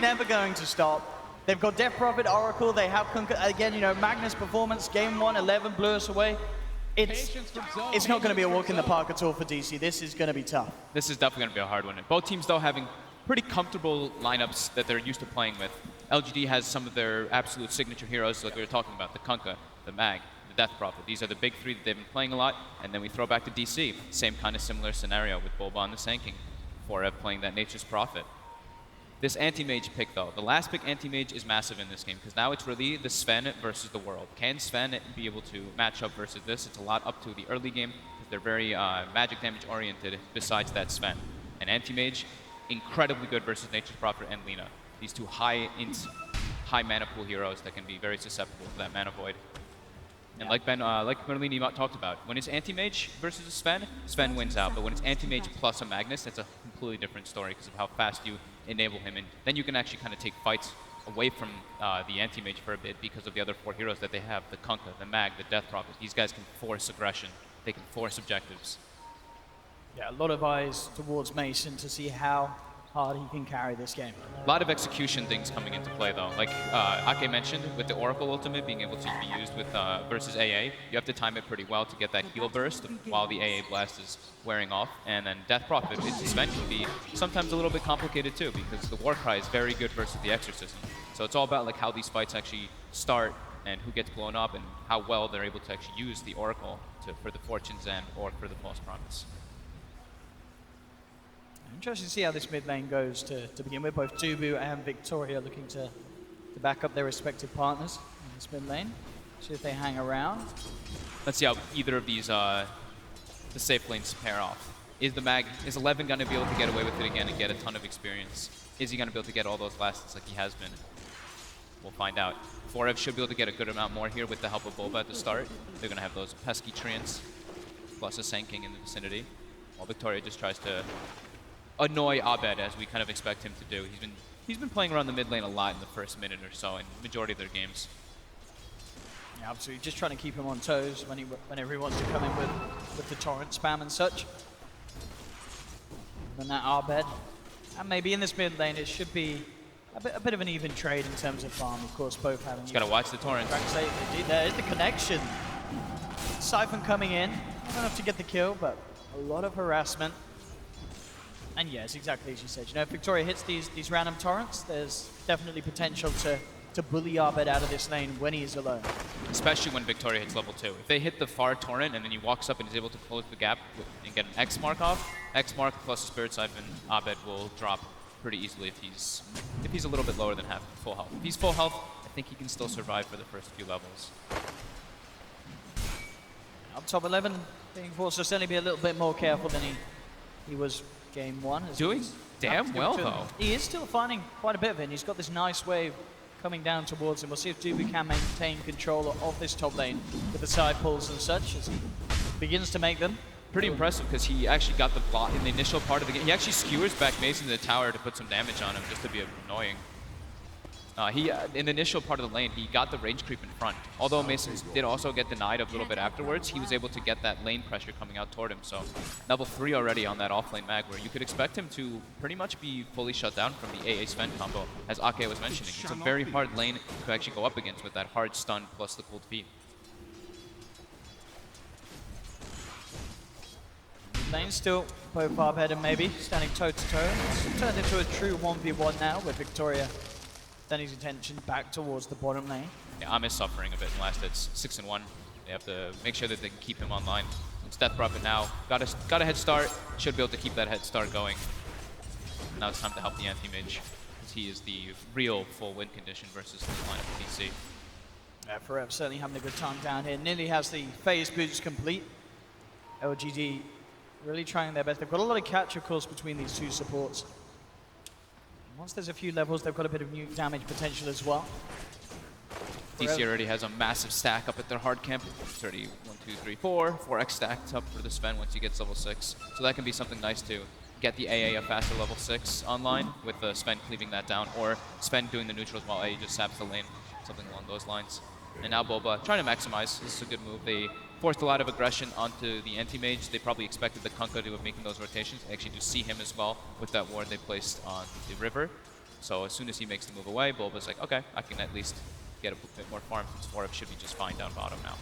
never going to stop. They've got Death Prophet, Oracle, they have, again, you know, Magnus Performance, game 1, 11 blew us away. It's not going to be a walk in the park at all for DC. This is going to be tough. This is definitely going to be a hard one. Both teams, though, having pretty comfortable lineups that they're used to playing with. LGD has some of their absolute signature heroes, like we were talking about, the Kunkka, the Mag, the Death Prophet. These are the big three that they've been playing a lot, and then we throw back to DC. Same kind of similar scenario with Boba on the Sand King, Forev playing that Nature's Prophet. This anti-mage pick, though, the last pick anti-mage is massive in this game, because now it's really the Sven versus the world. Can Sven be able to match up versus this? It's a lot up to the early game, because they're very magic damage oriented besides that Sven. And anti-mage, incredibly good versus Nature's Prophet and Lina. These two high mana pool heroes that can be very susceptible to that mana void. And like Merlini talked about, when it's anti-mage versus a Sven, Sven wins out. But when it's anti-mage plus a Magnus, that's a completely different story because of how fast you enable him. And then you can actually kind of take fights away from the anti-mage for a bit because of the other 4 heroes that they have, the Kunkka, the Mag, the Death Prophet. These guys can force aggression. They can force objectives. Yeah, a lot of eyes towards Mason to see how hard he can carry this game. A lot of execution things coming into play, though. Like Ake mentioned, with the Oracle ultimate being able to be used with versus AA, you have to time it pretty well to get that heal burst while the AA blast is wearing off. And then Death Prophet, its Sven can be sometimes a little bit complicated too, because the Warcry is very good versus the Exorcism. So it's all about like how these fights actually start and who gets blown up and how well they're able to actually use the Oracle for the Fortune's End or for the False Promise. Interesting to see how this mid lane goes to begin with. Both Dubu and Victoria looking to back up their respective partners in this mid lane. See if they hang around. Let's see how either of these the safe lanes pair off. Is 11 going to be able to get away with it again and get a ton of experience? Is he going to be able to get all those last hits like he has been? We'll find out. Forev should be able to get a good amount more here with the help of Boba at the start. They're going to have those pesky treants plus a Sand King in the vicinity. While Victoria just tries to annoy Abed, as we kind of expect him to do. He's been playing around the mid lane a lot in the first minute or so in the majority of their games. Yeah, absolutely. Just trying to keep him on toes whenever he wants to come in with the torrent spam and such. And then that Abed. And maybe in this mid lane it should be a bit of an even trade in terms of farm. Of course, both having... Just gotta watch the torrents. Indeed, there is the connection. Siphon coming in. Not enough to get the kill, but a lot of harassment. And yes, exactly as you said. You know, if Victoria hits these random torrents, there's definitely potential to bully Abed out of this lane when he is alone. Especially when Victoria hits level 2. If they hit the far torrent and then he walks up and is able to close the gap and get an X mark off, X mark plus a Spirit Siphon, Abed will drop pretty easily if he's a little bit lower than full health. If he's full health, I think he can still survive for the first few levels. Up top 11, being forced to certainly be a little bit more careful than he was game 1. Doing damn well, though. He is still finding quite a bit of it, and he's got this nice wave coming down towards him. We'll see if Dubu can maintain control of this top lane with the side pulls and such as he begins to make them. Pretty impressive, because he actually got the block in the initial part of the game. He actually skewers back Mason to the tower to put some damage on him, just to be annoying. In the initial part of the lane, he got the range creep in front. Although Mason did also get denied a little bit afterwards, he was able to get that lane pressure coming out toward him. So level 3 already on that offlane mag, where you could expect him to pretty much be fully shut down from the AA Sven combo, as Ake was mentioning. It's a very hard lane to actually go up against with that hard stun plus the cold feet. Lane still both Abed and maybe standing toe to toe. It's turned into a true 1v1 now with Victoria turning his attention back towards the bottom lane. Yeah, Am is suffering a bit in last hits. 6-1. They have to make sure that they can keep him online. It's Death Prophet now. Got a head start. Should be able to keep that head start going. Now it's time to help the anti-mage, because he is the real full win condition versus the lineup of DC. Yeah, Forev certainly having a good time down here. Nearly has the phase boost complete. LGD really trying their best. They've got a lot of catch, of course, between these two supports. Once there's a few levels, they've got a bit of nuke damage potential as well. DC already has a massive stack up at their hard camp. It's already 1, 2, 3, 4. 4x stacked up for the Sven once he gets level 6. So that can be something nice to get the AA a faster level 6 online, with the Sven cleaving that down, or Sven doing the neutrals while AA just saps the lane, something along those lines. And now Boba trying to maximize. This is a good move. They forced a lot of aggression onto the anti-mage. They probably expected the Kunkka to be making those rotations. They actually do see him as well with that ward they placed on the river. So as soon as he makes the move away, Bulba's like, okay, I can at least get a bit more farm since 4F should be just fine down bottom now.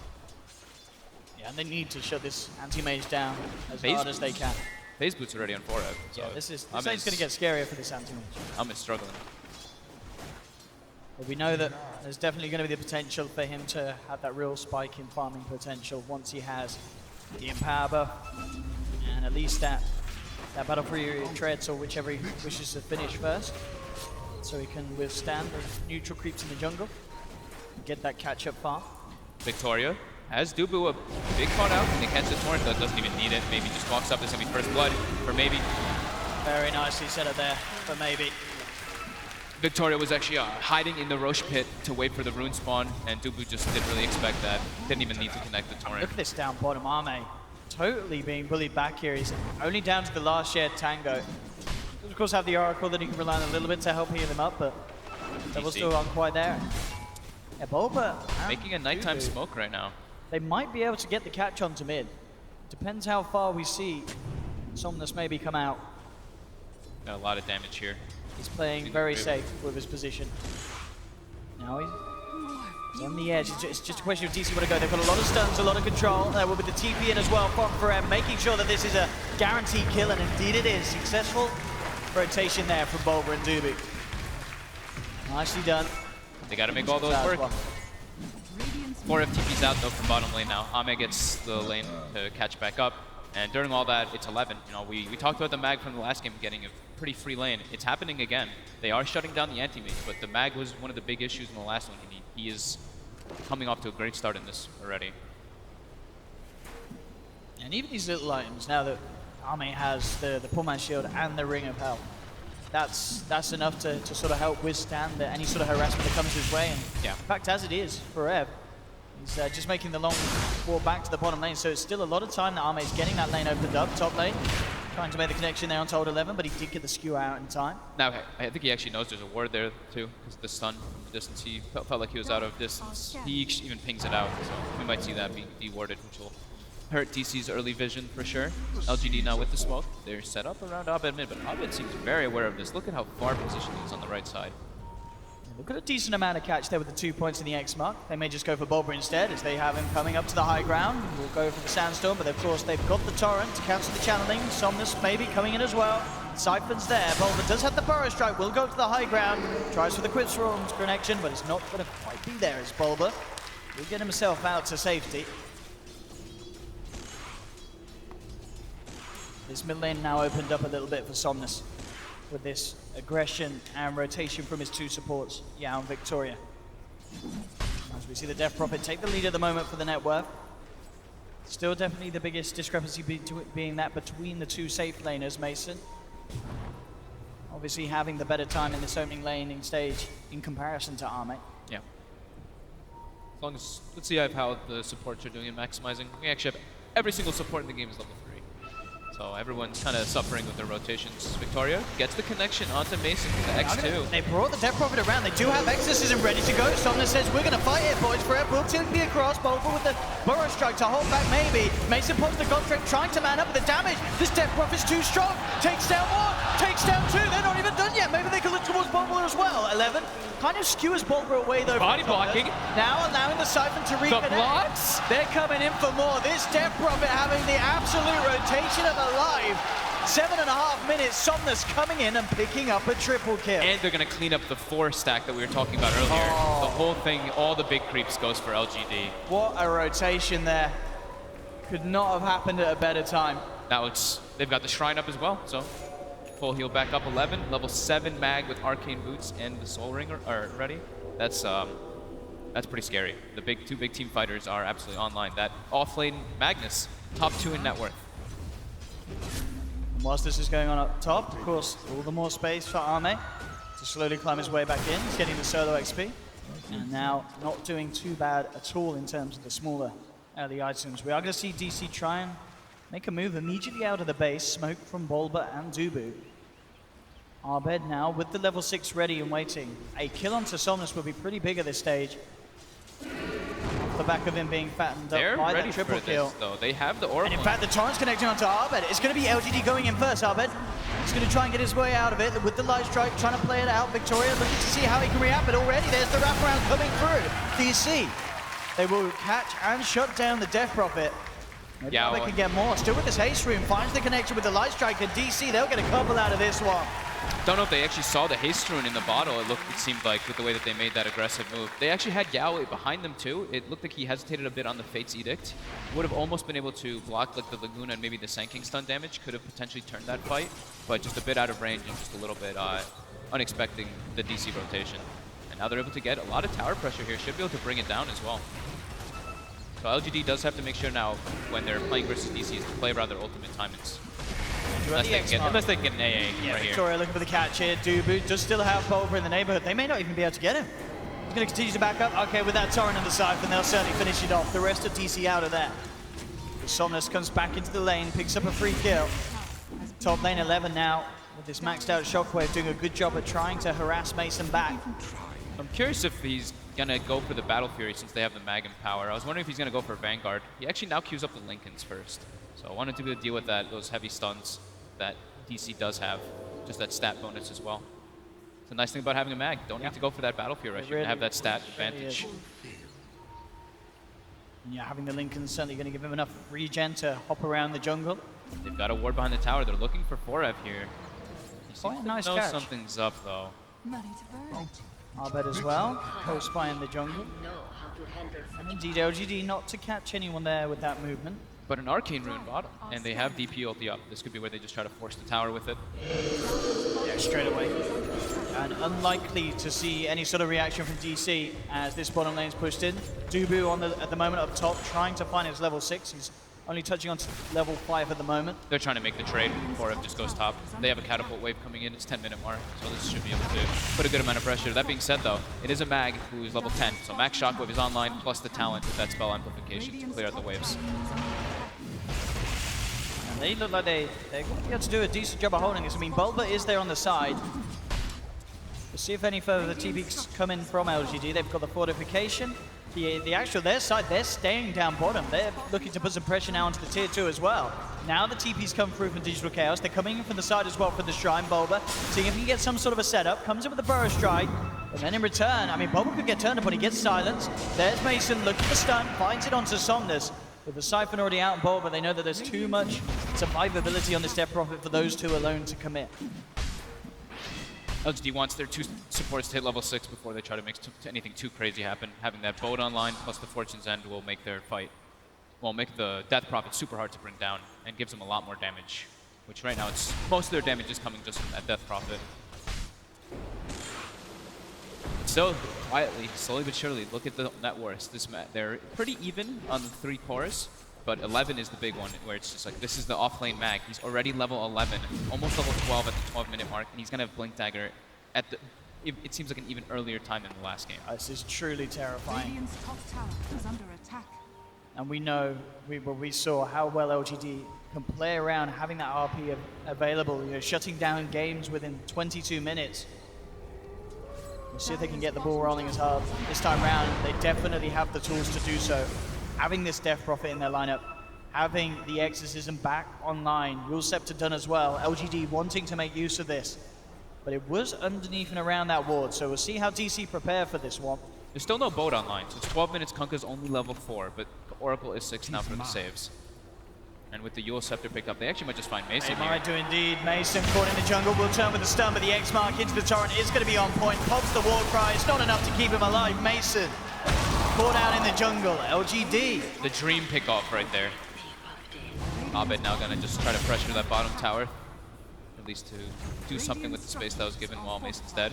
Yeah, and they need to shut this anti-mage down as Phase hard as they can. Phase Boot's already on 4F. So Yeah, this lane's going to get scarier for this anti-mage. I'm struggling. But we know that there's definitely going to be the potential for him to have that real spike in farming potential once he has the Empower buff and at least that Battle Fury treads or whichever he wishes to finish first, so he can withstand the neutral creeps in the jungle and get that catch-up farm. Victoria has Dubu a big caught out. They catch the Torrent, but doesn't even need it. Maybe just walks up. This is going to be first blood for Maybe. Very nicely set up there for Maybe. Victoria was actually hiding in the Roche pit to wait for the rune spawn, and Dubu just didn't really expect that. Didn't even need to connect the Torrent. Look at this down bottom. Arme totally being bullied back here. He's only down to the last shared tango. Does of course have the Oracle that he can rely on a little bit to help heal him up, but level still aren't quite there. Yeah, Bulba making a nighttime smoke right now. They might be able to get the catch onto mid. Depends how far we see Somnus maybe come out. Got a lot of damage here. He's playing very safe with his position. Now he's on the edge. It's just a question of DC where to go. They've got a lot of stuns, a lot of control. There will be the TP in as well from Ferem, making sure that this is a guaranteed kill, and indeed it is. Successful rotation there from Bulba and Dubu. Nicely done. They got to make all those work. 4F TP's out though from bottom lane now. Ame gets the lane to catch back up. And during all that, it's 11. You know, we talked about the mag from the last game getting a pretty free lane. It's happening again. They are shutting down the anti-mage, but the mag was one of the big issues in the last one. He is coming off to a great start in this already. And even these little items, now that Ame has the Pullman Shield and the Ring of Hell, that's enough to sort of help withstand any sort of harassment that comes his way. And yeah. In fact, as it is for Ev, he's just making the long walk back to the bottom lane, so it's still a lot of time that Ame's getting that lane opened up, top lane. Trying to make the connection there onto old 11, but he did get the skew out in time. Now, I think he actually knows there's a ward there, too, because the stun from the distance, he felt like he was out of distance. He even pings it out, so we might see that being de-warded, which will hurt DC's early vision for sure. LGD now with the smoke. They're set up around Abed mid, but Abed seems very aware of this. Look at how far positioned he is on the right side. They've got a decent amount of catch there with the 2 points in the X mark. They may just go for Bulba instead, as they have him coming up to the high ground. We'll go for the Sandstorm, but of course they've got the Torrent to cancel the channeling. Somnus maybe coming in as well. Siphon's there. Bulba does have the Burrow Strike, will go to the high ground. Tries for the Quick Storm's connection, but it's not going to quite be there as Bulba will get himself out to safety. This mid lane now opened up a little bit for Somnus with this aggression and rotation from his two supports, Yao and Victoria. As we see the Death Prophet take the lead at the moment for the net worth. Still definitely the biggest discrepancy being that between the two safe laners, Mason. Obviously having the better time in this opening laning stage in comparison to Ame. Yeah. As long as, let's see how the supports are doing in maximizing. We actually have every single support in the game is level 3. So everyone's kind of suffering with their rotations. Victoria gets the connection onto Mason with the X2. They brought the Death Prophet around. They do have exorcism ready to go. Somnus says, we're going to fight it, boys. Forever will be across. Bulba with the Burrow Strike to hold back maybe. Mason pulls the contract, trying to man up with the damage. This Death Prophet's too strong. Takes down one, takes down two. They're not even done yet. Maybe they can look towards Bulba as well. 11 kind of skewers Bulba away though. Body blocking. Now allowing the Siphon to reconnect. The blocks. They're coming in for more. This Death Prophet having the absolute rotation of a life. 7.5 minutes, Somnus coming in and picking up a triple kill. And they're going to clean up the 4 stack that we were talking about earlier. Oh. The whole thing, all the big creeps goes for LGD. What a rotation there. Could not have happened at a better time. Now they've got the Shrine up as well, so full heal back up 11. Level 7 mag with Arcane Boots and the Soul Ring are ready. That's pretty scary. The two big team fighters are absolutely online. That offlane Magnus, top 2 in net worth. Whilst this is going on up top, of course, all the more space for Ame to slowly climb his way back in. He's getting the solo XP. And now not doing too bad at all in terms of the smaller early items. We are going to see DC try and make a move immediately out of the base. Smoke from Bulba and Dubu. Abed now with the level 6 ready and waiting. A kill onto Somnus would be pretty big at this stage. Off the back of him being fattened up by that triple kill. Though. They have the Oracle. And in fact, the Torrent's connecting onto Abed. It's going to be LGD going in first, Abed. He's going to try and get his way out of it with the light strike, trying to play it out. Victoria looking to see how he can react, but already there's the wraparound coming through. DC, they will catch and shut down the Death Prophet. Maybe they can get more. Still with this haste rune, finds the connection with the light strike, and DC, they'll get a couple out of this one. Don't know if they actually saw the haste rune in the bottle. It seemed like, with the way that they made that aggressive move. They actually had Yao behind them too. It looked like he hesitated a bit on the Fate's Edict. Would have almost been able to block like the Laguna and maybe the Sand King stun damage. Could have potentially turned that fight, but just a bit out of range and just a little bit unexpecting the DC rotation. And now they're able to get a lot of tower pressure here. Should be able to bring it down as well. So LGD does have to make sure now, when they're playing versus DC, is to play around their ultimate timings. Unless they can get an AA right Victoria here. looking for the catch here. Dubu does still have Bulba in the neighborhood. They may not even be able to get him. He's going to continue to back up. Okay, with that Torrent and the Siphon, they'll certainly finish it off. The rest of DC out of there. The Somnus comes back into the lane, picks up a free kill. Top lane 11 now, with this maxed out Shockwave, doing a good job at trying to harass Mason back. I'm curious if he's going to go for the Battle Fury since they have the Mag and Power. I was wondering if he's going to go for Vanguard. He actually now queues up the Lincolns first. So I wanted to be able to deal with those heavy stuns that DC does have, just that stat bonus as well. It's a nice thing about having a mag. Don't need to go for that Battle Fury rush. You can have that stat advantage. Yeah, having the Lincoln certainly going to give him enough regen to hop around the jungle. They've got a ward behind the tower. They're looking for 4F here. Quite a nice know catch. Something's up though. Arbet as well, close by in the jungle. And indeed LGD not to catch anyone there with that movement. But an Arcane Rune bottom, and they have DP ulti up. This could be where they just try to force the tower with it. Yeah, straight away. And unlikely to see any sort of reaction from DC as this bottom lane's pushed in. Dubu at the moment up top, trying to find his level 6. He's only touching on to level 5 at the moment. They're trying to make the trade before it just goes top. They have a catapult wave coming in. It's 10-minute mark, so this should be able to put a good amount of pressure. That being said, though, it is a mag who is level 10, so Max Shockwave is online, plus the talent with that spell amplification to clear out the waves. And they look like they're going to be able to do a decent job of holding this. I mean, Bulba is there on the side. We'll see if any further TPs come in from LGD. They've got the fortification. The actual, their side, they're staying down bottom. They're looking to put some pressure now onto the tier 2 as well. Now the TPs come through from Digital Chaos. They're coming in from the side as well for the Shrine. Bulba, seeing if he can get some sort of a setup. Comes in with the Burrow Strike. And then in return, I mean, Bulba could get turned upon. He gets silenced. There's Mason looking for stun. Finds it onto Somnus. With the Siphon already out on Bulba, they know that there's too much survivability on this Death Prophet for those two alone to commit. LGD wants their 2 supports to hit level 6 before they try to make anything too crazy happen. Having that boat online plus the Fortune's End will make their fight, well, make the Death Prophet super hard to bring down and gives them a lot more damage. Which right now, most of their damage is coming just from that Death Prophet. So, quietly, slowly but surely, look at the net worth. They're pretty even on the 3 cores. But 11 is the big one, where it's just like, this is the off-lane mag. He's already level 11, almost level 12 at the 12-minute mark, and he's going to have Blink Dagger at the, it seems like an even earlier time than the last game. This is truly terrifying. Radiant's top tower is under attack. And we know, we saw how well LGD can play around having that RP available, you know, shutting down games within 22 minutes. We'll see if they can get the ball rolling as hard this time round. They definitely have the tools to do so. Having this Death Prophet in their lineup, having the Exorcism back online, Rule Scepter done as well, LGD wanting to make use of this. But it was underneath and around that ward, so we'll see how DC prepare for this one. There's still no boat online, so it's 12 minutes, Kunkka's only level 4, but Oracle is 6 now for the saves. And with the Yule Scepter picked up, they actually might just find Mason They here. might do indeed. Mason caught in the jungle, will turn with the stun, but the X-Mark into the torrent is going to be on point. Pops the war cry, it's not enough to keep him alive. Mason caught out in the jungle. LGD. The dream pick-off right there. Abed now gonna just try to pressure that bottom tower. At least to do something with the space that was given while Mason's dead.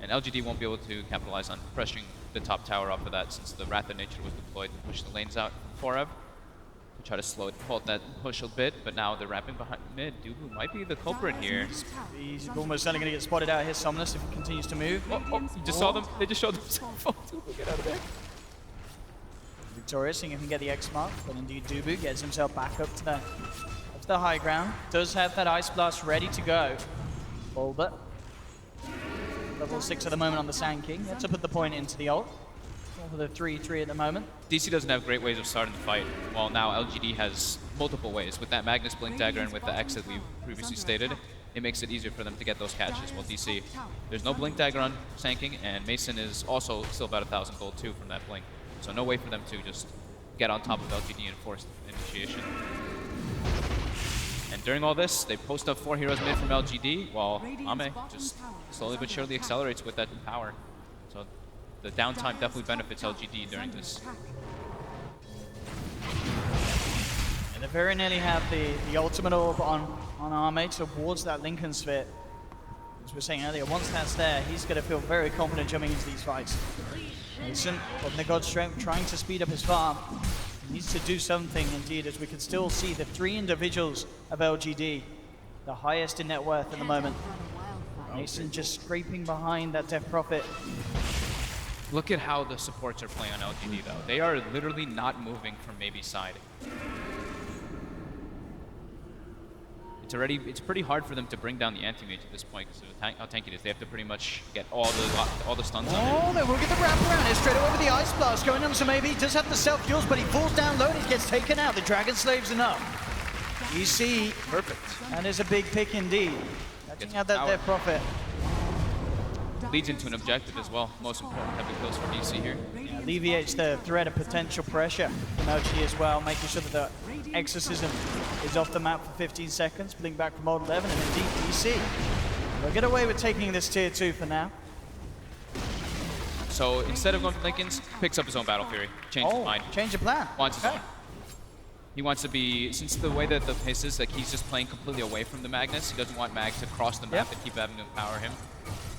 And LGD won't be able to capitalize on pressuring the top tower off of that since the Wrath of Nature was deployed to push the lanes out for Ev. To try to slow it, halt that push a bit, but now they're wrapping behind mid. Dubu might be the culprit here. He's almost certainly going to get spotted out here, Somnus, if he continues to move. Oh, you just saw them. They just showed themselves. Dubu, get out of there. Victoria seeing if he can get the X-Mark, but indeed Dubu gets himself back up to the high ground. Does have that Ice Blast ready to go. Bulba. Level 6 at the moment on the Sand King. Yet to put the point into the ult. For the 3-3 at the moment. DC doesn't have great ways of starting the fight, while now LGD has multiple ways. With that Magnus Blink Dagger and with the X that we previously stated, it makes it easier for them to get those catches. While DC, there's no Blink Dagger on Sanking, and Mason is also still about 1,000 gold too from that Blink. So no way for them to just get on top of LGD and force initiation. And during all this, they post up 4 heroes mid from LGD, while Ame just slowly but surely accelerates with that power. So the downtime definitely benefits LGD during this. And they very nearly have the ultimate orb on Ame towards that Lincoln Sphere. As we were saying earlier, once that's there, he's going to feel very confident jumping into these fights. Mason, from the God Strength, trying to speed up his farm. He needs to do something indeed, as we can still see the 3 individuals of LGD, the highest in net worth at the moment. Mason just scraping behind that Death Prophet. Look at how the supports are playing on LGD though. They are literally not moving from maybe side. It's pretty hard for them to bring down the anti-mage at this point because of how tanky it is. They have to pretty much get all the stuns on it. Oh, they will get the wrap around it straight away with the Ice Blast going on, so maybe he does have the self-kills, but he falls down low and he gets taken out. The Dragon Slave's enough. You see, Perfect. that is a big pick indeed. Catching out that Death Prophet. Leads into an objective as well. Most important, heavy kills for DC here. Yeah, alleviates the threat of potential pressure from LGD as well, making sure that the Exorcism is off the map for 15 seconds, blink back from Old 11, and indeed DC. They'll get away with taking this tier 2 for now. So instead of going for Lincoln's, picks up his own Battle Fury. Change his mind. Change of plan. Wants his own. He wants to be, since the way that the pace is, like he's just playing completely away from the Magnus. He doesn't want Mag to cross the map and keep having to empower him.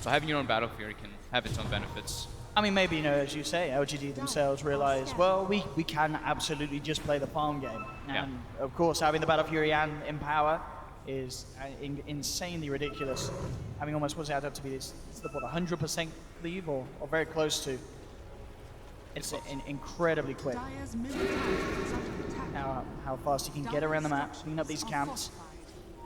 So having your own Battle Fury can have its own benefits. I mean, maybe, you know, as you say, LGD themselves realize, well, we can absolutely just play the farm game. And of course, having the Battle Fury and Empower is insanely ridiculous. Having almost, what's it add up to be this, what, 100% cleave or very close to. It's incredibly quick. How fast you can get around the map, clean up these camps.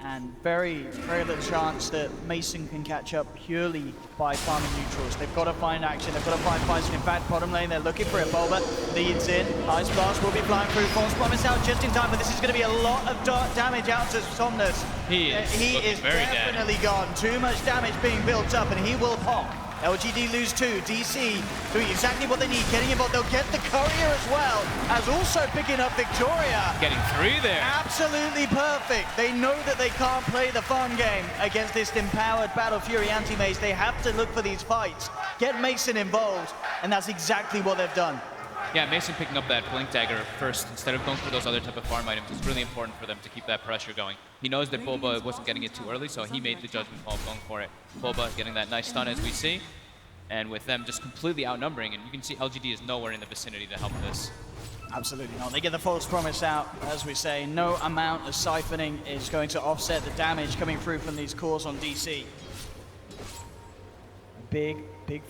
And very little chance that Mason can catch up purely by farming neutrals. They've got to find action, they've got to find fights. In fact, bottom lane, they're looking for it. Bulba leads in. Ice Blast will be flying through. False Promise out just in time, but this is going to be a lot of damage out to Somnus. He is very definitely gone. Too much damage being built up, and he will pop. LGD lose 2. DC doing exactly what they need, getting involved. They'll get the Courier as well, as also picking up Victoria. Getting 3 there. Absolutely perfect. They know that they can't play the farm game against this empowered Battle Fury anti-mage. They have to look for these fights, get Mason involved, and that's exactly what they've done. Yeah, Mason picking up that Blink Dagger first instead of going for those other type of farm items is really important for them to keep that pressure going. He knows that Bulba wasn't getting it too early, so he made the judgment call of going for it. Bulba getting that nice stun as we see, and with them just completely outnumbering, and you can see LGD is nowhere in the vicinity to help this. Absolutely not. They get the False Promise out, as we say. No amount of siphoning is going to offset the damage coming through from these cores on DC. Big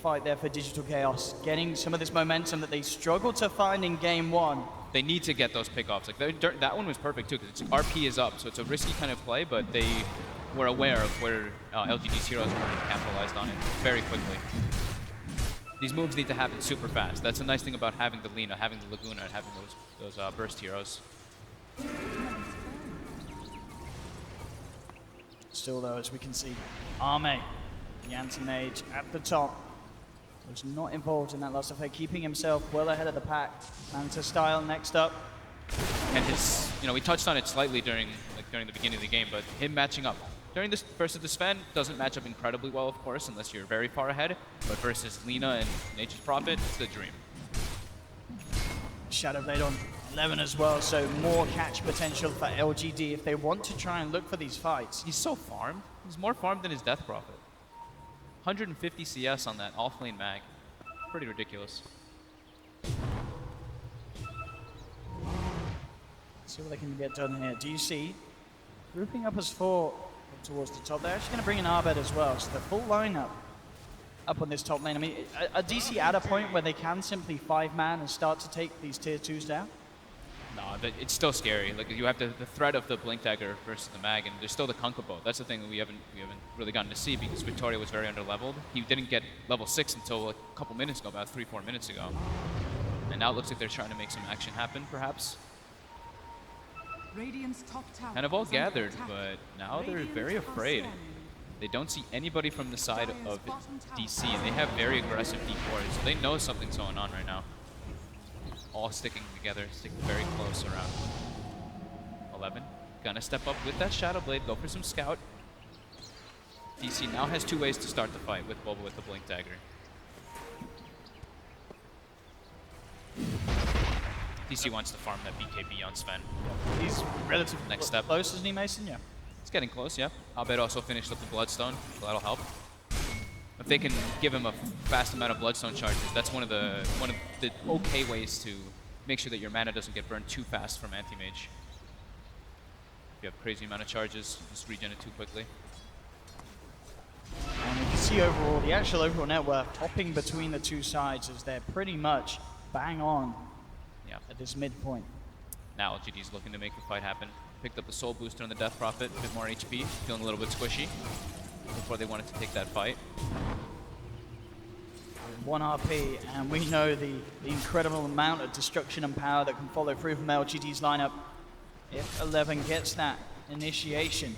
fight there for Digital Chaos, getting some of this momentum that they struggled to find in Game 1. They need to get those pickoffs. Like that one was perfect too, because RP is up, so it's a risky kind of play, but they were aware of where LGD's heroes were and capitalized on it very quickly. These moves need to happen super fast. That's the nice thing about having the Lina, having the Laguna, and having those burst heroes. Still though, as we can see, Ame, the anti-mage at the top, was not involved in that last effect, keeping himself well ahead of the pack. Manta Style next up. And his, we touched on it slightly during the beginning of the game, but him matching up during this versus the Sven doesn't match up incredibly well, of course, unless you're very far ahead. But versus Lina and Nature's Prophet, it's the dream. Shadow Blade on 11 as well, so more catch potential for LGD if they want to try and look for these fights. He's so farmed. He's more farmed than his Death Prophet. 150 CS on that off-lane mag. Pretty ridiculous. Let's see what they can get done here. DC grouping up as 4 towards the top. They're actually going to bring in Arbed as well, so the full lineup up on this top lane. I mean, are DC at a point where they can simply 5-man and start to take these tier 2s down? No, it's still scary. Like you have the threat of the Blink Dagger versus the mag, and there's still the Kunkabo. That's the thing that we haven't really gotten to see because Victoria was very underleveled. He didn't get level 6 until a couple minutes ago, about 3-4 minutes ago. And now it looks like they're trying to make some action happen, perhaps. Radiant's top tower kind of all is under gathered, attack. but now they're Radiant very are afraid. swarming. They don't see anybody from the side Dire's of bottom tower DC, and they have very aggressive decoys, so they know something's going on right now. All sticking together, sticking very close around. 11, gonna step up with that Shadow Blade, go for some scout. DC now has 2 ways to start the fight with Boba with the Blink Dagger. DC wants to farm that BKB on Sven. He's relatively Next step. close, isn't he, Mason? Yeah. It's getting close, yeah. Abed also finished up the Bloodstone, so that'll help. If they can give him a fast amount of Bloodstone charges, that's one of the okay ways to make sure that your mana doesn't get burned too fast from Anti-Mage. If you have crazy amount of charges, just regen it too quickly. And you can see overall, the actual overall net worth hopping between the two sides as they're pretty much bang on Yeah. at this midpoint. Now LGD's looking to make the fight happen. Picked up the Soul Booster on the Death Prophet, a bit more HP, feeling a little bit squishy before they wanted to take that fight. 1 RP, and we know the incredible amount of destruction and power that can follow through from LGD's lineup if 11 gets that initiation.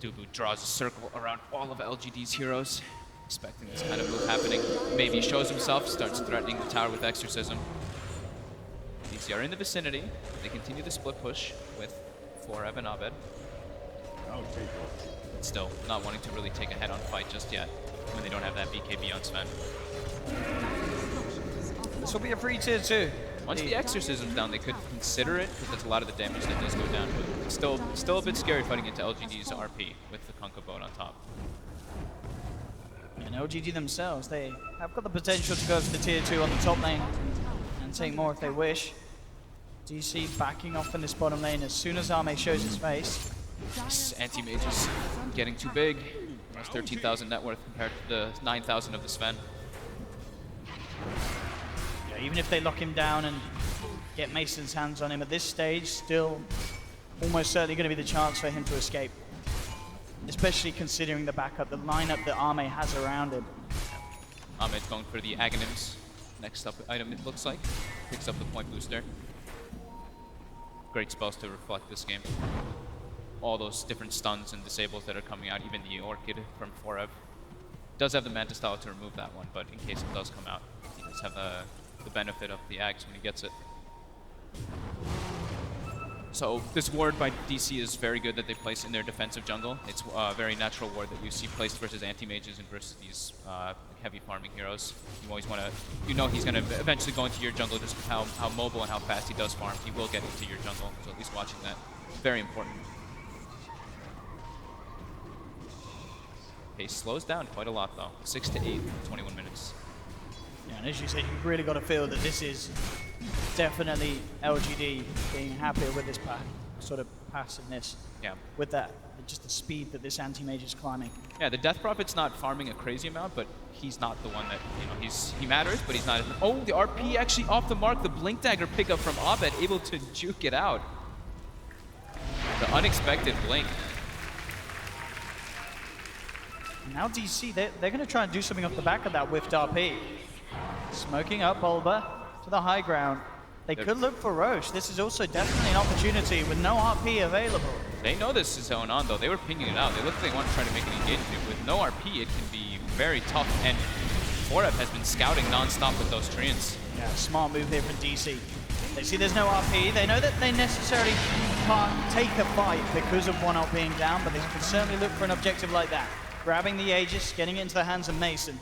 Dubu draws a circle around all of LGD's heroes, expecting this kind of move happening. Maybe shows himself, starts threatening the tower with Exorcism. DC are in the vicinity. They continue the split push with Forev and Abed. But still, not wanting to really take a head-on fight just yet when they don't have that BKB on Sven. This will be a free tier 2. Once the Exorcism's down, they could consider it, because that's a lot of the damage that does go down. But it's still a bit scary fighting into LGD's RP with the Kunkka boat on top. And LGD themselves, they have got the potential to go for the tier 2 on the top lane and take more if they wish. DC backing off in this bottom lane as soon as Arme shows his face. This Anti-Mage is getting too big. Almost 13,000 net worth compared to the 9,000 of the Sven. Yeah, even if they lock him down and get Mason's hands on him at this stage, still almost certainly going to be the chance for him to escape. Especially considering the backup, the lineup that Arme has around him. Ahmed going for the Aghanims. Next up item, it looks like. Picks up the point booster. Great spells to reflect this game. All those different stuns and disables that are coming out, even the Orchid from Forev. Does have the Manta Style to remove that one, but in case it does come out, he does have the benefit of the Axe when he gets it. So this ward by DC is very good that they place in their defensive jungle. It's a very natural ward that you see placed versus anti-mages and versus these heavy farming heroes. You always want to, you know he's going to eventually go into your jungle just with how mobile and how fast he does farm. He will get into your jungle, so at least watching that, very important. Pace slows down quite a lot though, 6 to 8, 21 minutes. Yeah, and as you said, you've really got to feel that this is definitely LGD being happier with this sort of passiveness. Yeah. With that, just the speed that this anti-mage is climbing. Yeah, the Death Prophet's not farming a crazy amount, but he's not the one that, you know, he matters, but he's not. Oh, the RP actually off the mark. The Blink Dagger pickup from Abed, able to juke it out. The unexpected Blink. Now DC, they're going to try and do something off the back of that whiffed RP. Smoking up Bulba to the high ground. They could look for Roche. This is also definitely an opportunity with no RP available. They know this is going on though. They were pinging it out. They look like they want to try to make an engagement. With no RP, it can be very tough. And Forev has been scouting non-stop with those Treants. Yeah, smart move here from DC. They see there's no RP. They know that they necessarily can't take a fight because of 1-0 being down, but they can certainly look for an objective like that. Grabbing the Aegis, getting it into the hands of Mason.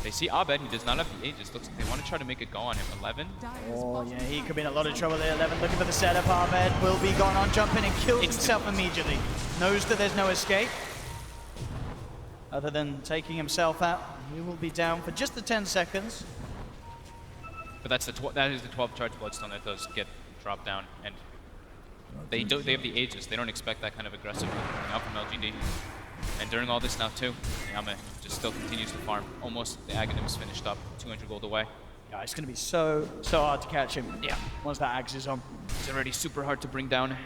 They see Abed, he does not have the Aegis. Looks like they want to try to make it go on him. 11. Oh yeah, he could be in a lot of trouble there. 11 looking for the setup. Abed will be gone on, jump in and kills himself immediately. Knows that there's no escape. Other than taking himself out, he will be down for just the 10 seconds. But that's that is the 12 charge Bloodstone that does get dropped down, and they have the Aegis. They don't expect that kind of aggressive move coming out from LGD. And during all this now too, Yame just still continues to farm. Almost the Aghanim's finished up, 200 gold away. Yeah, it's going to be so hard to catch him. Yeah, once that Axe is on. It's already super hard to bring down.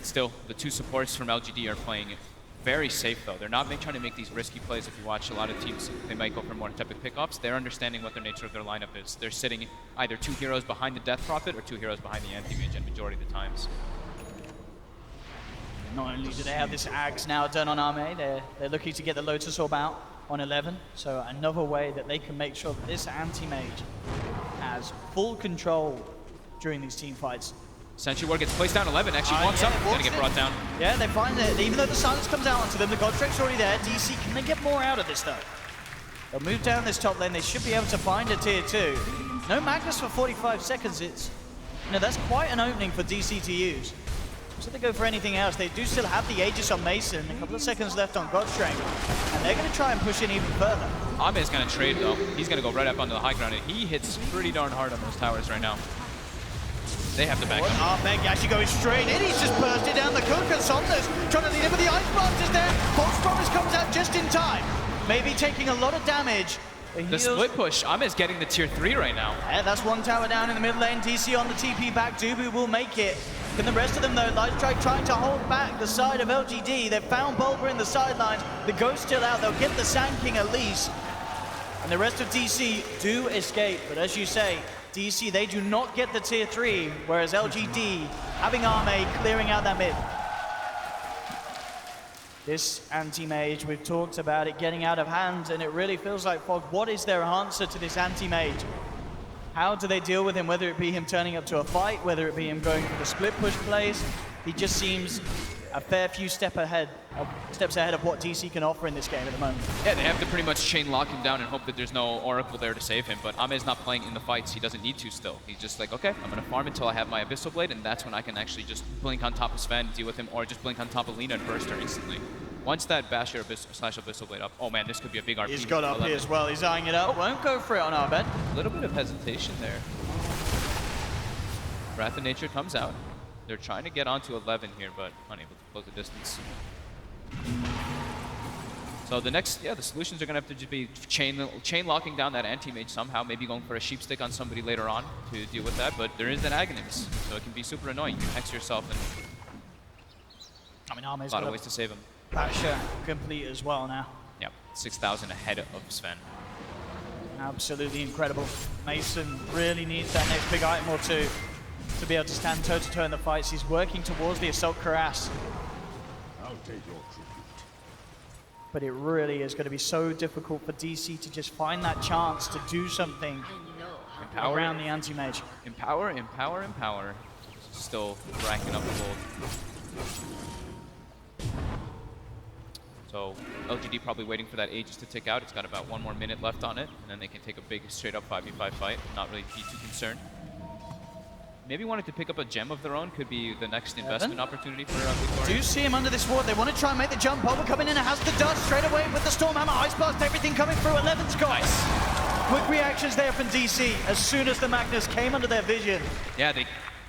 Still, the two supports from LGD are playing very safe though. They're not trying to make these risky plays. If you watch a lot of teams, they might go for more epic pickups. They're understanding what the nature of their lineup is. They're sitting either 2 heroes behind the Death Prophet or 2 heroes behind the Anti-Mage, and majority of the times. Not only do they have this Axe now done on Arme, they're looking to get the Lotus Orb out on 11. So another way that they can make sure that this Anti-Mage has full control during these team fights. Sentry Ward gets placed down. 11 actually walks up. Gonna get brought down. Yeah, they find that even though the silence comes out onto them, the Godstrike's already there. DC, can they get more out of this though? They'll move down this top lane. They should be able to find a tier 2. No Magnus for 45 seconds. That's quite an opening for DC to use. So they go for anything else. They do still have the Aegis on Mason. A couple of seconds left on Godstrike. And they're going to try and push in even further. Ame's going to trade though. He's going to go right up onto the high ground, and he hits pretty darn hard on those towers right now. They have to back up. Arme actually going straight in. He's just bursted down the cook, and Somnus trying to lead him with the Ice Blast is there. False Promise comes out just in time. Maybe taking a lot of damage. The split push. Ame's getting the tier 3 right now. Yeah, that's one tower down in the mid lane. DC on the TP back. Dubu will make it. Can the rest of them, though, Lightstrike trying to hold back the side of LGD. They've found Bulber in the sidelines. The Ghost still out. They'll get the Sand King at least. And the rest of DC do escape. But as you say, DC, they do not get the tier 3, whereas LGD, having Arme clearing out that mid. This Anti-Mage, we've talked about it getting out of hand, and it really feels like, Fog, what is their answer to this Anti-Mage? How do they deal with him, whether it be him turning up to a fight, whether it be him going for the split push plays? He just seems a fair few steps ahead of what DC can offer in this game at the moment. Yeah, they have to pretty much chain lock him down and hope that there's no Oracle there to save him, but Ame's not playing in the fights. He doesn't need to still. He's just like, okay, I'm going to farm until I have my Abyssal Blade, and that's when I can actually just blink on top of Sven, deal with him, or just blink on top of Lina and burst her instantly. Once that Basher Abyssal Blade up, oh man, this could be a big RP. He's got up here as well. He's eyeing it up. Won't go for it on our bed. A little bit of hesitation there. Wrath of Nature comes out. They're trying to get onto 11 here, but unable to close the distance. So the next, the solutions are going to have to just be chain locking down that Anti-Mage somehow, maybe going for a Sheep Stick on somebody later on to deal with that, but there is an Aghanim, so it can be super annoying. You can hex yourself, and Arme's a lot of ways to save him. Basher complete as well now. Yep, 6,000 ahead of Sven. Absolutely incredible. Mason really needs that next big item or two to be able to stand toe-to-toe in the fights. He's working towards the Assault Cuirass. I'll take your tribute. But it really is going to be so difficult for DC to just find that chance to do something around the Anti-Mage. Empower. Still racking up the gold. So LGD probably waiting for that Aegis to tick out. It's got about 1 more minute left on it, and then they can take a big straight-up 5v5 fight. Not really be too concerned. Maybe wanted to pick up a gem of their own. Could be the next investment opportunity for Victoria. Do you see him under this ward? They want to try and make the jump. Bulber coming in and has the dust straight away with the Stormhammer, Ice Blast, everything coming through. 11's gone. Nice. Quick reactions there from DC as soon as the Magnus came under their vision. Yeah,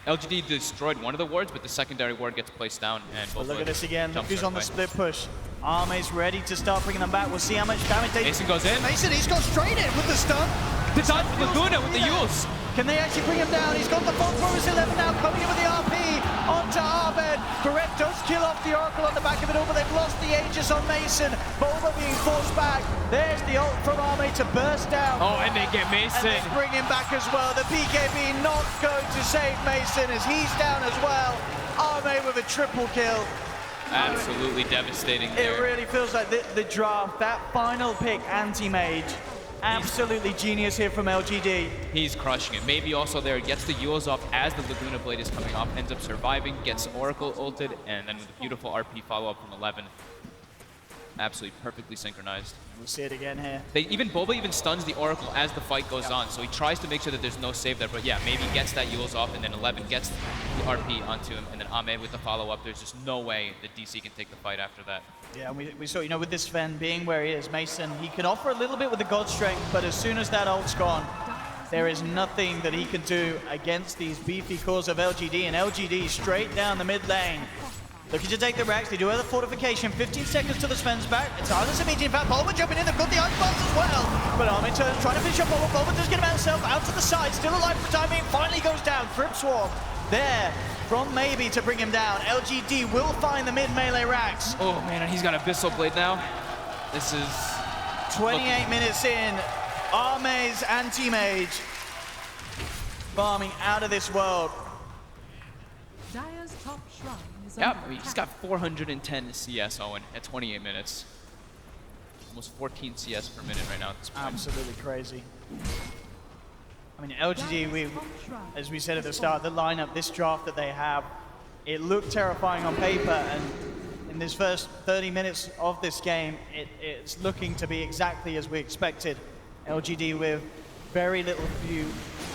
LGD destroyed one of the wards, but the secondary ward gets placed down. And But look at this again. Look who's on the split push. Arme's ready to start bringing them back. We'll see how much damage they... Mason goes in. Mason, he's gone straight in with the stun. The time for Laguna with the Yules. Can they actually bring him down? He's got the False Promise 11 now, coming in with the RP onto Arbed. Barrett does kill off the Oracle on the back of it all, but they've lost the Aegis on Mason. Bulber being forced back. There's the ult from Arme to burst down. Oh, and they get Mason. And they bring him back as well. The BKB not going to save Mason as he's down as well. Arme with a triple kill. Absolutely devastating there. It really feels like the draft, that final pick, Anti-Mage. Absolutely genius here from LGD. He's crushing it. Maybe also there gets the Yules off as the Laguna Blade is coming off, ends up surviving, gets Oracle ulted, and then with a beautiful RP follow-up from 11. Absolutely perfectly synchronized. We'll see it again here. Bulba even stuns the Oracle as the fight goes on, so he tries to make sure that there's no save there, but yeah, maybe gets that Yules off, and then 11 gets the RP onto him, and then Ame with the follow-up. There's just no way that DC can take the fight after that. Yeah, and we saw, with this Sven being where he is, Mason, he can offer a little bit with the God Strength, but as soon as that ult's gone, there is nothing that he can do against these beefy cores of LGD, and LGD straight down the mid lane. Looking to take the racks, they do have the fortification, 15 seconds to the Sven's back. It's Arlen's immediate, in fact, Bulber jumping in, they've got the Ice Blast as well. But Armin turns, trying to finish up Bulber does get him himself out to the side, still alive for the time being, finally goes down, Crypt Swarm there from maybe to bring him down. LGD will find the mid melee racks. Oh man, and he's got Abyssal Blade now. This is 28 minutes in, Arme's anti-mage farming out of this world. Dire's top shrine is yeah, under he's attack. got 410 CS, Owen, at 28 minutes. Almost 14 CS per minute right now at this point. Absolutely crazy. I mean, LGD, Dire's top shrine as we said at the has start, fallen. the lineup, this draft that they have, it looked terrifying on paper, and in this first 30 minutes of this game, it's looking to be exactly as we expected. LGD with very little few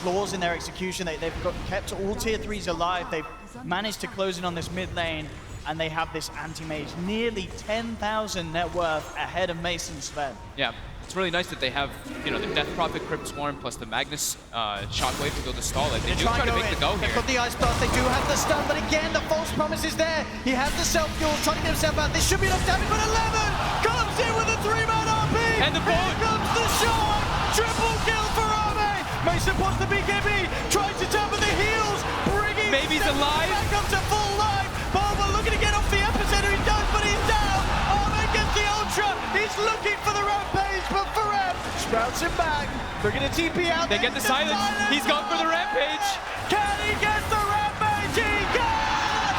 flaws in their execution. They've kept all tier 3s alive. They've managed to close in on this mid lane, and they have this anti-mage, nearly 10,000 net worth ahead of Mason Sven. Yeah, it's really nice that they have, you know, the Death Prophet Crypt Swarm plus the Magnus Shockwave to go to stall it. They do try to make the go They've here. got the Ice Blast, they do have the stun, but again, the false promise is there. He has the self-fuel, trying to get himself out. This should be enough damage, but 11 comes in with a 3-man RP. And the Here bullet. comes the shot. Triple kill for Arme. Mason pops the BKB, tries to jump at the heels, bringing Maybe he's Stefan alive. back up to full life. Boba looking to get off the epicenter, he does, but he's down. Arme gets the ultra. He's looking for the rampage, but Farem sprouts him back. They're gonna TP out. They get the silence. He's gone for the rampage. Can he get the rampage? He can!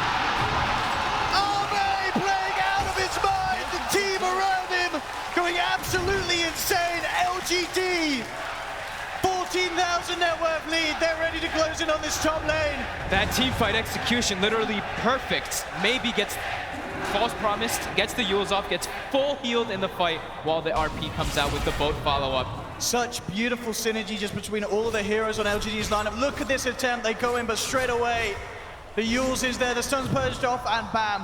Arme playing out of his mind. The team around him going absolutely insane. LGD, 14,000 net worth lead. They're ready to close in on this top lane. That team fight execution, literally perfect. Maybe gets false promised, gets the Yules off, gets full healed in the fight while the RP comes out with the boat follow-up. Such beautiful synergy just between all of the heroes on LGD's lineup. Look at this attempt. They go in, but straight away, the Yules is there. The stun's purged off, and bam.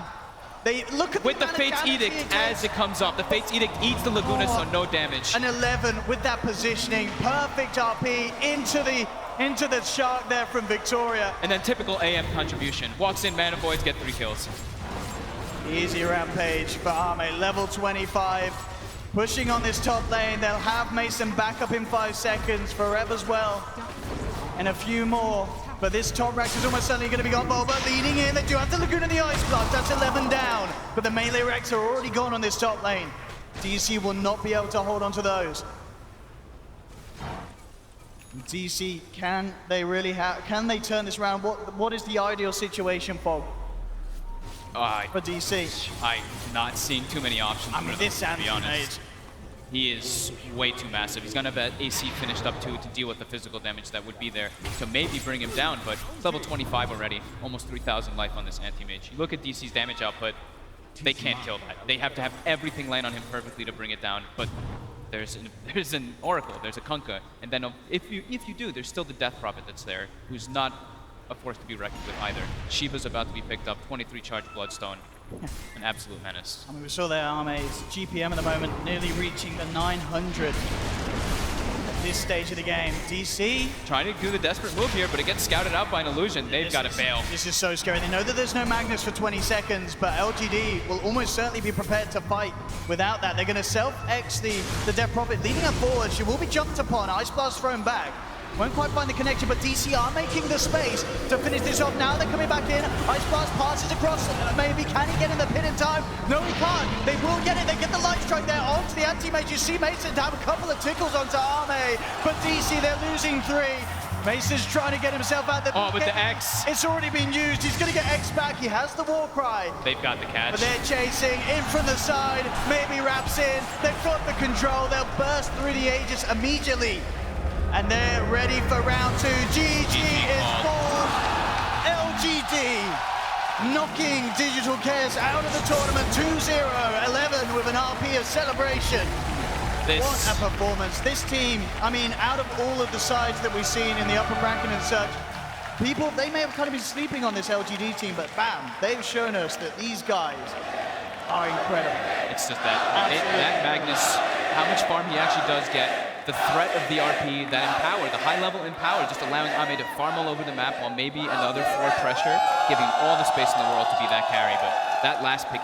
They look at With the amount of Fate's damage he Edict takes. as it comes up. The Fate's Edict eats the Laguna, so no damage. An 11 with that positioning, perfect RP into the shark there from Victoria. And then typical AM contribution. Walks in, mana voids, get 3 kills. Easy rampage for Arme, level 25. Pushing on this top lane, they'll have Mason back up in 5 seconds, Forever as well, and a few more. But this top rack is almost certainly going to be gone. Boba leading in, they do have the Laguna and the Ice Blast, that's 11 down. But the melee racks are already gone on this top lane. DC will not be able to hold on to those. DC, can they turn this around? What is the ideal situation for DC? I'm not seeing too many options I for mean, them, this to be honest. anti-mage. He is way too massive. He's gonna have that AC finished up too to deal with the physical damage that would be there to maybe bring him down, but it's level 25 already, almost 3,000 life on this anti-mage. You look at DC's damage output, they can't kill that. They have to have everything land on him perfectly to bring it down, but there's an Oracle, there's a Kunkka, and then if you do, there's still the Death Prophet that's there, who's not a force to be reckoned with either. Shiva's about to be picked up, 23 charge Bloodstone. An absolute menace. I mean, we saw their Arme's GPM at the moment nearly reaching the 900 at this stage of the game. DC Trying to do the desperate move here, but it gets scouted out by an illusion. They've got to bail. This is so scary. They know that there's no Magnus for 20 seconds, but LGD will almost certainly be prepared to fight without that. They're going to self-X the Death Prophet, leading her forward. She will be jumped upon. Ice Blast thrown back. Won't quite find the connection, but DC are making the space to finish this off. Now they're coming back in. Ice Blast passes across. Maybe can he get in the pit in time? No, he can't. They will get it. They get the light strike there onto the anti-mage. You see Mason have a couple of tickles onto Arme, but DC, they're losing 3. Mason's trying to get himself out there. Oh, with the X. It's already been used. He's going to get X back. He has the war cry. They've got the catch. But they're chasing in from the side. Maybe wraps in. They've got the control. They'll burst through the Aegis immediately. And they're ready for round 2. GG is born. LGD knocking Digital Chaos out of the tournament 2-0. 11 with an RP of celebration. What a performance. This team, I mean, out of all of the sides that we've seen in the upper bracket and such, people, they may have kind of been sleeping on this LGD team, but bam, they've shown us that these guys are incredible. It's just that Magnus, how much farm he actually does get, the threat of the RP, that Empower, the high level Empower, just allowing Ame to farm all over the map while maybe another 4 pressure, giving all the space in the world to be that carry, but that last pick